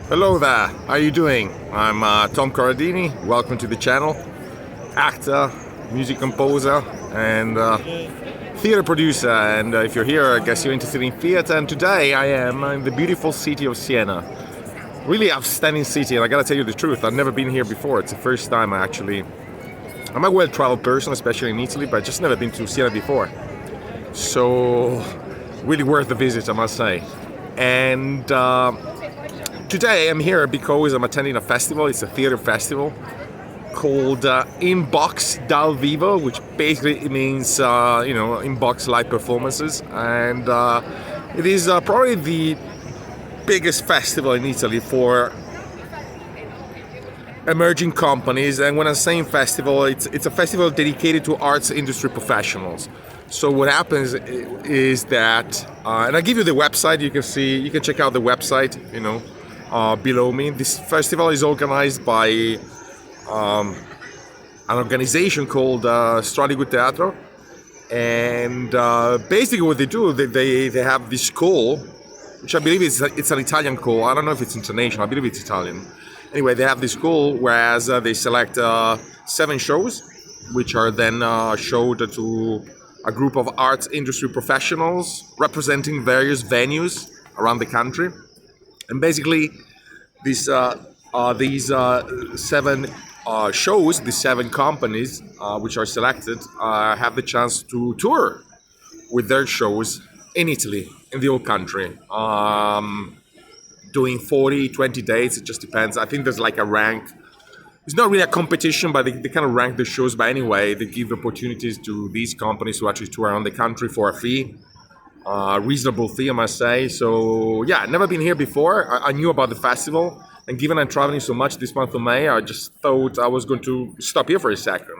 Hello there, how are you doing? I'm Tom Corradini, welcome to the channel. Actor, music composer and theatre producer, and if you're here I guess you're interested in theatre, and today I am in the beautiful city of Siena. Really outstanding city, and I gotta tell you the truth, I've never been here before. It's the first time I'm a well-traveled person, especially in Italy, but I've just never been to Siena before. So really worth the visit, I must say. And today I'm here because I'm attending a festival. It's a theatre festival called In Box Dal Vivo, which basically means in box live performances, and it is probably the biggest festival in Italy for emerging companies. And when I'm saying festival, it's a festival dedicated to arts industry professionals. So what happens is that, and I'll give you the website. You can check out the website, below me. This festival is organized by an organization called Corradini Teatro, and basically what they do, they have this call, which I believe it's an Italian call. I don't know if it's international. I believe it's Italian. Anyway, they have this call, whereas they select 7 shows, which are then showed to a group of arts industry professionals representing various venues around the country. And basically, these 7 shows, these 7 companies which are selected, have the chance to tour with their shows in Italy, in the whole country, doing 40, 20 dates. It just depends. I think there's like a rank. It's not really a competition, but they kind of rank the shows. But anyway, they give opportunities to these companies to actually tour around the country for a fee. Reasonable fee, I must say. So yeah, never been here before. I knew about the festival, and given I'm traveling so much this month of May, I just thought I was going to stop here for a second.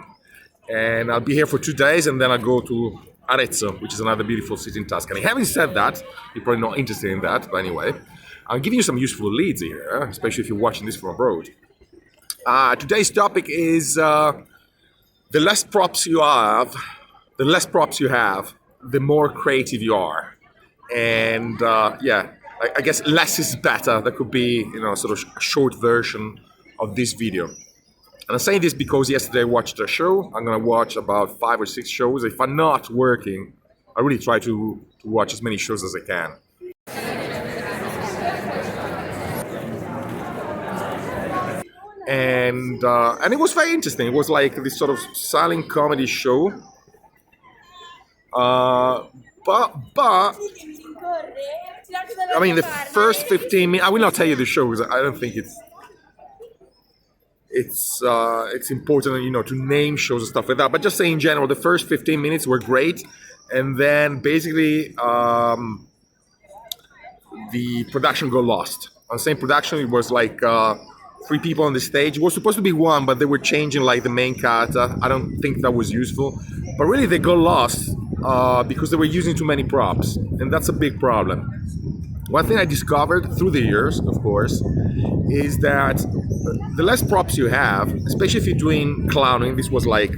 And I'll be here for 2 days, and then I'll go to Arezzo, which is another beautiful city in Tuscany. Having said that, you're probably not interested in that, but anyway, I'm giving you some useful leads here, especially if you're watching this from abroad. Today's topic is the less props you have, the more creative you are. And I guess less is better. That could be, sort of a short version of this video. And I'm saying this because yesterday I watched a show. I'm going to watch about 5 or 6 shows. If I'm not working, I really try to watch as many shows as I can. And it was very interesting. It was like this sort of silent comedy show. But I mean, the first 15 minutes, I will not tell you the show because I don't think it's important, to name shows and stuff like that. But just say in general, the first 15 minutes were great, and then basically the production got lost. On the same production, it was like 3 people on the stage. It was supposed to be 1, but they were changing like the main character. I don't think that was useful. But really, they got lost because they were using too many props, and that's a big problem. One thing I discovered through the years, of course, is that the less props you have, especially if you're doing clowning, this was like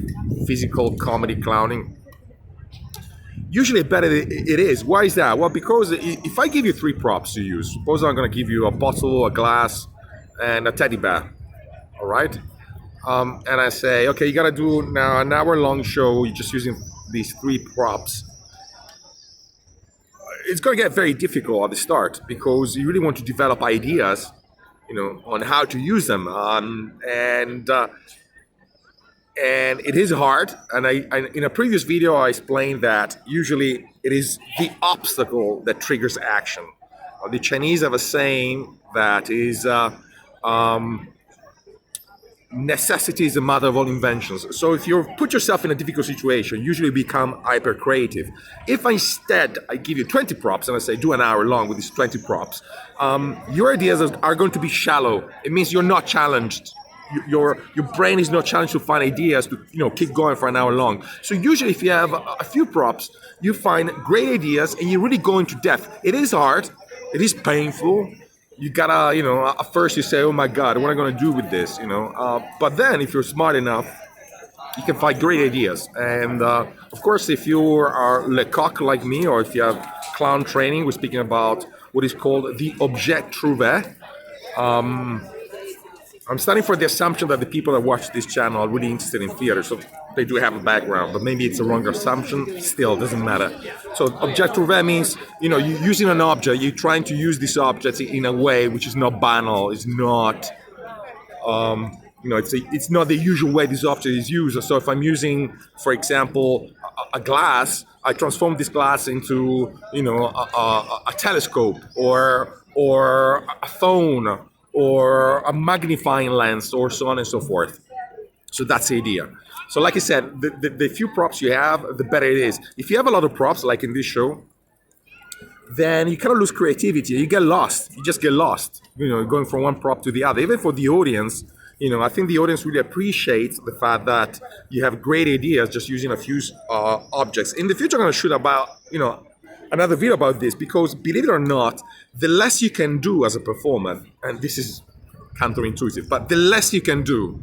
physical comedy clowning, usually better it is. Why is that? Well, because if I give you 3 props to use, suppose I'm going to give you a bottle, a glass, and a teddy bear, all right? And I say, okay, you got to do now an hour-long show, you're just using these 3 props. It's going to get very difficult at the start because you really want to develop ideas, on how to use them. And it is hard. And I in a previous video, I explained that usually it is the obstacle that triggers action. The Chinese have a saying that is, necessity is the mother of all inventions. So if you put yourself in a difficult situation, usually you become hyper creative. If instead I give you 20 props and I say do an hour long with these 20 props, your ideas are going to be shallow. It means you're not challenged. Your brain is not challenged to find ideas to keep going for an hour long. So usually if you have a few props, you find great ideas and you really go into depth. It is hard. It is painful. You gotta, at first you say, oh my God, what am I gonna do with this, But then if you're smart enough, you can find great ideas. And of course, if you are le coq like me, or if you have clown training, we're speaking about what is called the objet trouvé. I'm starting for the assumption that the people that watch this channel are really interested in theater, so they do have a background, but maybe it's a wrong assumption. Still, doesn't matter. So object trouvé means, you're using an object, you're trying to use this object in a way which is not banal, it's not, it's not the usual way this object is used. So if I'm using, for example, a glass, I transform this glass into, a telescope or a phone, or a magnifying lens, or so on and so forth. So that's the idea. So like I said, the few props you have, the better it is. If you have a lot of props, like in this show, then you kind of lose creativity. You get lost. You just get lost, going from one prop to the other. Even for the audience, I think the audience really appreciates the fact that you have great ideas just using a few objects. In the future, I'm going to shoot about, another video about this, because believe it or not, the less you can do as a performer, and this is counterintuitive, but the less you can do,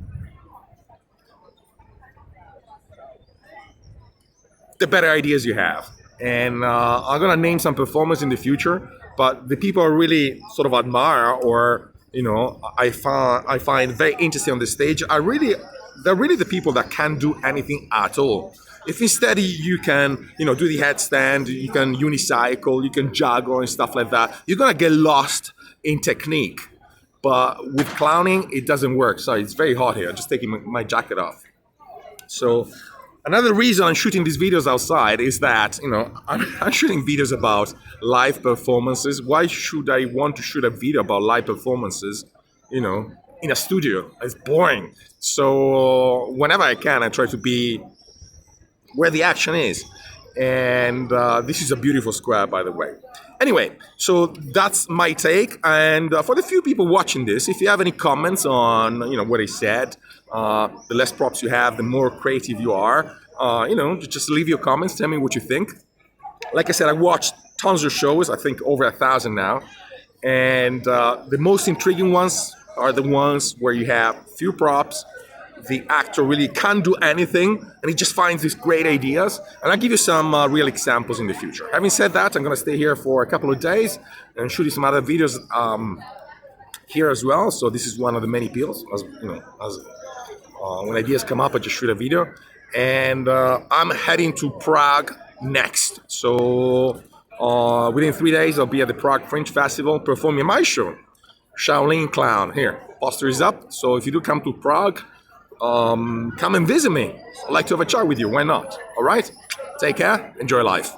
the better ideas you have. And I'm gonna name some performers in the future, but the people I really sort of admire, or I find very interesting on the stage, they're really the people that can't do anything at all. If instead you can, do the headstand, you can unicycle, you can juggle and stuff like that, you're gonna get lost in technique. But with clowning, it doesn't work. Sorry, it's very hot here. I'm just taking my jacket off. So another reason I'm shooting these videos outside is that, I'm shooting videos about live performances. Why should I want to shoot a video about live performances, in a studio? It's boring. So whenever I can, I try to be where the action is. And this is a beautiful square, by the way. Anyway, so that's my take. And for the few people watching this, if you have any comments on what I said, the less props you have, the more creative you are, just leave your comments, tell me what you think. Like I said, I watched tons of shows, I think over 1,000 now. And the most intriguing ones are the ones where you have few props, the actor really can't do anything, and he just finds these great ideas. And I'll give you some real examples in the future. Having said that, I'm going to stay here for a couple of days and shoot you some other videos here as well. So this is one of the many appeals. When ideas come up, I just shoot a video. And I'm heading to Prague next. So within 3 days, I'll be at the Prague Fringe Festival performing my show, Shaolin Clown. Here, poster is up. So if you do come to Prague, come and visit me. I'd like to have a chat with you. Why not? All right? Take care. Enjoy life.